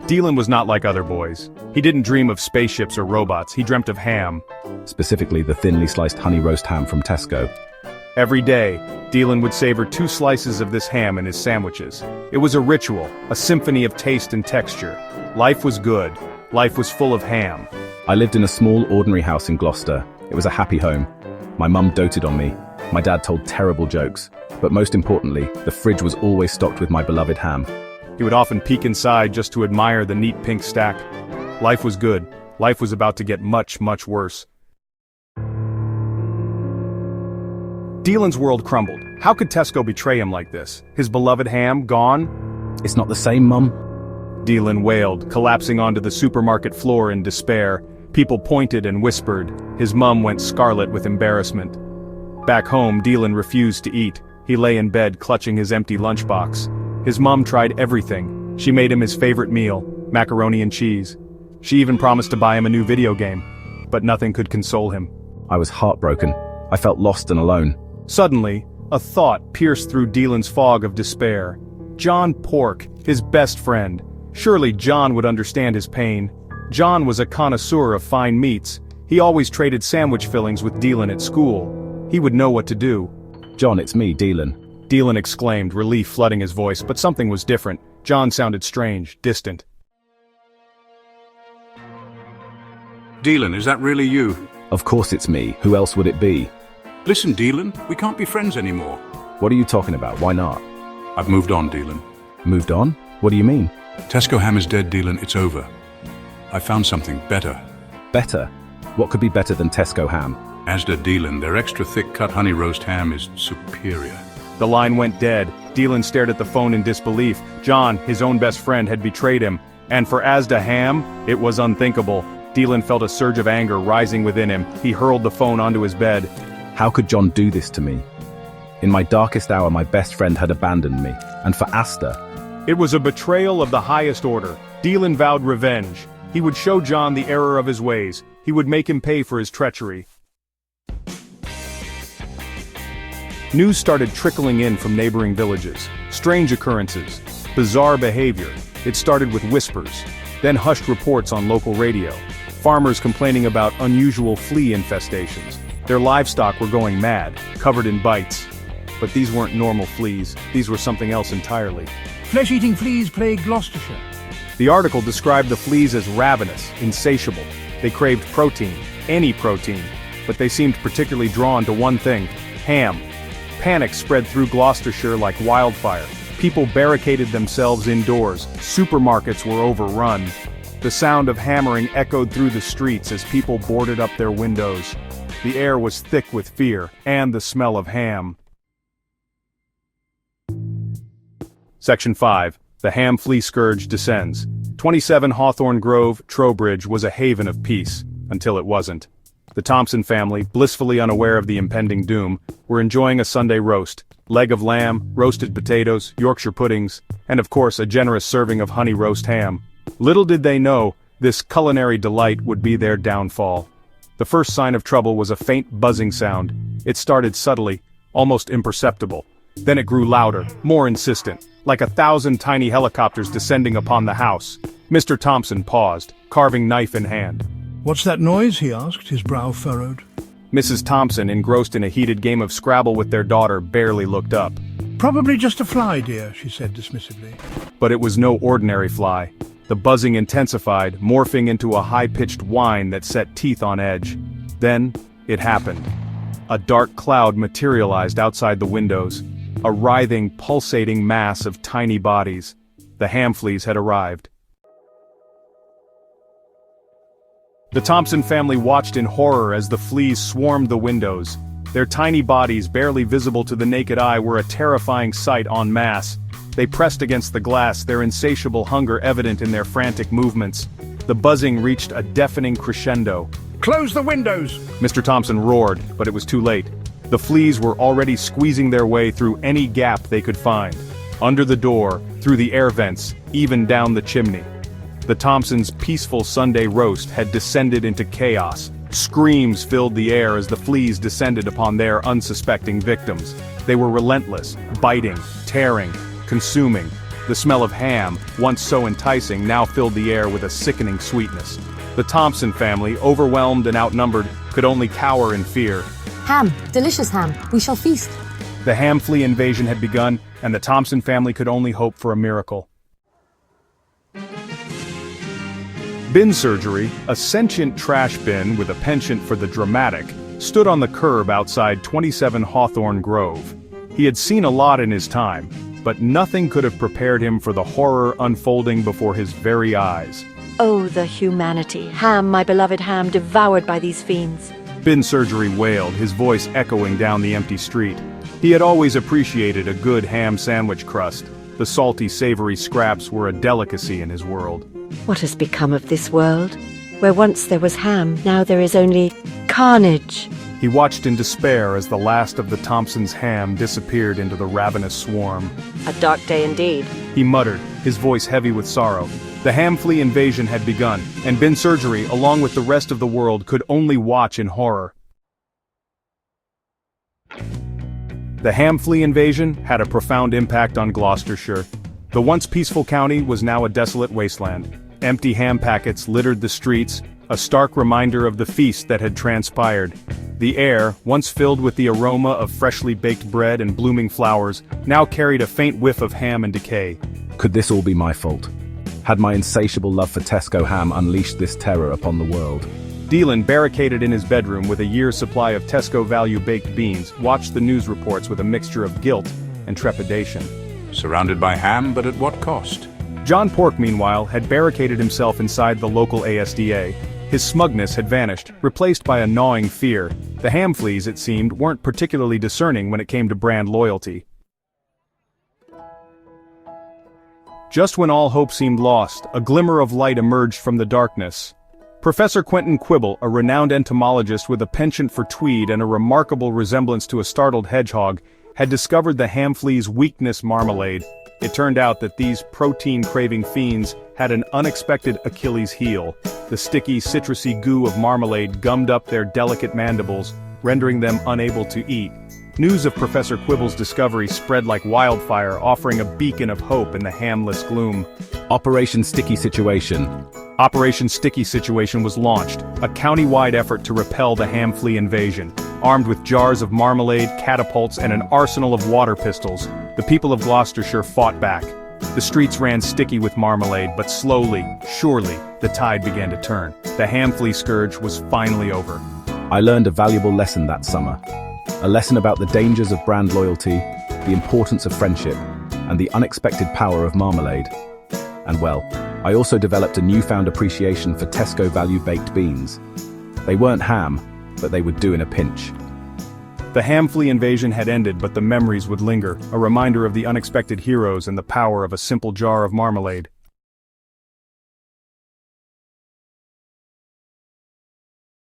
Deelan was not like other boys. He didn't dream of spaceships or robots, he dreamt of ham. Specifically the thinly sliced honey roast ham from Tesco. Every day, Deelan would savor 2 slices of this ham in his sandwiches. It was a ritual, a symphony of taste and texture. Life was good. Life was full of ham. I lived in a small, ordinary house in Gloucester. It was a happy home. My mum doted on me. My dad told terrible jokes. But most importantly, the fridge was always stocked with my beloved ham. He would often peek inside just to admire the neat pink stack. Life was good. Life was about to get much, much worse. Deelan's world crumbled. How could Tesco betray him like this? His beloved ham gone? It's not the same, Mum. Deelan wailed, collapsing onto the supermarket floor in despair. People pointed and whispered. His mum went scarlet with embarrassment. Back home, Deelan refused to eat. He lay in bed clutching his empty lunchbox. His mum tried everything. She made him his favorite meal, macaroni and cheese. She even promised to buy him a new video game. But nothing could console him. I was heartbroken. I felt lost and alone. Suddenly, a thought pierced through Deelan's fog of despair. John Pork, his best friend. Surely John would understand his pain. John was a connoisseur of fine meats. He always traded sandwich fillings with Deelan at school. He would know what to do. John, it's me, Deelan. Deelan exclaimed, relief flooding his voice, but something was different. John sounded strange, distant. Deelan, is that really you? Of course it's me. Who else would it be? Listen, Deelan, we can't be friends anymore. What are you talking about? Why not? I've moved on, Deelan. Moved on? What do you mean? Tesco ham is dead, Deelan. It's over. I found something better. Better? What could be better than Tesco ham? Asda, Deelan, their extra thick cut honey roast ham is superior. The line went dead. Deelan stared at the phone in disbelief. John, his own best friend, had betrayed him. And for Asda ham, it was unthinkable. Deelan felt a surge of anger rising within him. He hurled the phone onto his bed. How could John do this to me? In my darkest hour, my best friend had abandoned me. And for Asta, it was a betrayal of the highest order. Deelan vowed revenge. He would show John the error of his ways. He would make him pay for his treachery. News started trickling in from neighboring villages. Strange occurrences. Bizarre behavior. It started with whispers. Then hushed reports on local radio. Farmers complaining about unusual flea infestations. Their livestock were going mad, covered in bites. But these weren't normal fleas. These were something else entirely. Flesh-eating fleas plague Gloucestershire. The article described the fleas as ravenous, insatiable. They craved protein, any protein, but they seemed particularly drawn to one thing: ham. Panic spread through Gloucestershire like wildfire. People barricaded themselves indoors. Supermarkets were overrun. The sound of hammering echoed through the streets as people boarded up their windows. The air was thick with fear and the smell of ham. Section 5. The ham flea scourge descends. 27 Hawthorne Grove, Trowbridge was a haven of peace, until it wasn't. The Thompson family, blissfully unaware of the impending doom, were enjoying a Sunday roast, leg of lamb, roasted potatoes, Yorkshire puddings, and of course a generous serving of honey roast ham. Little did they know, this culinary delight would be their downfall. The first sign of trouble was a faint buzzing sound. It started subtly, almost imperceptible. Then it grew louder, more insistent, like 1,000 tiny helicopters descending upon the house. Mr. Thompson paused, carving knife in hand. "What's that noise?" he asked, his brow furrowed. Mrs. Thompson, engrossed in a heated game of Scrabble with their daughter, barely looked up. "Probably just a fly, dear," she said dismissively. But it was no ordinary fly. The buzzing intensified, morphing into a high-pitched whine that set teeth on edge. Then, it happened. A dark cloud materialized outside the windows. A writhing, pulsating mass of tiny bodies. The ham fleas had arrived. The Thompson family watched in horror as the fleas swarmed the windows. Their tiny bodies, barely visible to the naked eye, were a terrifying sight en masse. They pressed against the glass, their insatiable hunger evident in their frantic movements. The buzzing reached a deafening crescendo. "Close the windows!" Mr. Thompson roared, but it was too late. The fleas were already squeezing their way through any gap they could find. Under the door, through the air vents, even down the chimney. The Thompsons' peaceful Sunday roast had descended into chaos. Screams filled the air as the fleas descended upon their unsuspecting victims. They were relentless, biting, tearing, consuming. The smell of ham, once so enticing, now filled the air with a sickening sweetness. The Thompson family, overwhelmed and outnumbered, could only cower in fear. Ham, delicious ham, we shall feast. The ham flea invasion had begun, and the Thompson family could only hope for a miracle. Bin surgery, a sentient trash bin with a penchant for the dramatic, stood on the curb outside 27 Hawthorne Grove. He had seen a lot in his time, but nothing could have prepared him for the horror unfolding before his very eyes. Oh, the humanity. Ham, my beloved Ham, devoured by these fiends. Bin surgery wailed, his voice echoing down the empty street. He had always appreciated a good ham sandwich crust. The salty, savory scraps were a delicacy in his world. What has become of this world? Where once there was ham, now there is only carnage. He watched in despair as the last of the Thompsons' ham disappeared into the ravenous swarm. A dark day indeed. He muttered, his voice heavy with sorrow. The ham flea invasion had begun, and bin surgery, along with the rest of the world, could only watch in horror. The ham flea invasion had a profound impact on Gloucestershire. The once peaceful county was now a desolate wasteland. Empty ham packets littered the streets, a stark reminder of the feast that had transpired. The air, once filled with the aroma of freshly baked bread and blooming flowers, now carried a faint whiff of ham and decay. Could this all be my fault? Had my insatiable love for Tesco ham unleashed this terror upon the world? Deelan, barricaded in his bedroom with a year's supply of Tesco value baked beans, watched the news reports with a mixture of guilt and trepidation. Surrounded by ham, but at what cost? John Pork, meanwhile, had barricaded himself inside the local ASDA. His smugness had vanished, replaced by a gnawing fear. The ham fleas, it seemed, weren't particularly discerning when it came to brand loyalty. Just when all hope seemed lost, a glimmer of light emerged from the darkness. Professor Quentin Quibble, a renowned entomologist with a penchant for tweed and a remarkable resemblance to a startled hedgehog, had discovered the ham flea's weakness: marmalade. It turned out that these protein-craving fiends had an unexpected Achilles heel. The sticky, citrusy goo of marmalade gummed up their delicate mandibles, rendering them unable to eat. News of Professor Quibble's discovery spread like wildfire, offering a beacon of hope in the hamless gloom. Operation Sticky Situation. Operation Sticky Situation was launched, a county-wide effort to repel the ham flea invasion. Armed with jars of marmalade, catapults, and an arsenal of water pistols, the people of Gloucestershire fought back. The streets ran sticky with marmalade, but slowly, surely, the tide began to turn. The ham flea scourge was finally over. I learned a valuable lesson that summer. A lesson about the dangers of brand loyalty, the importance of friendship, and the unexpected power of marmalade. And well, I also developed a newfound appreciation for Tesco value baked beans. They weren't ham, but they would do in a pinch. The ham flea invasion had ended, but the memories would linger, a reminder of the unexpected heroes and the power of a simple jar of marmalade.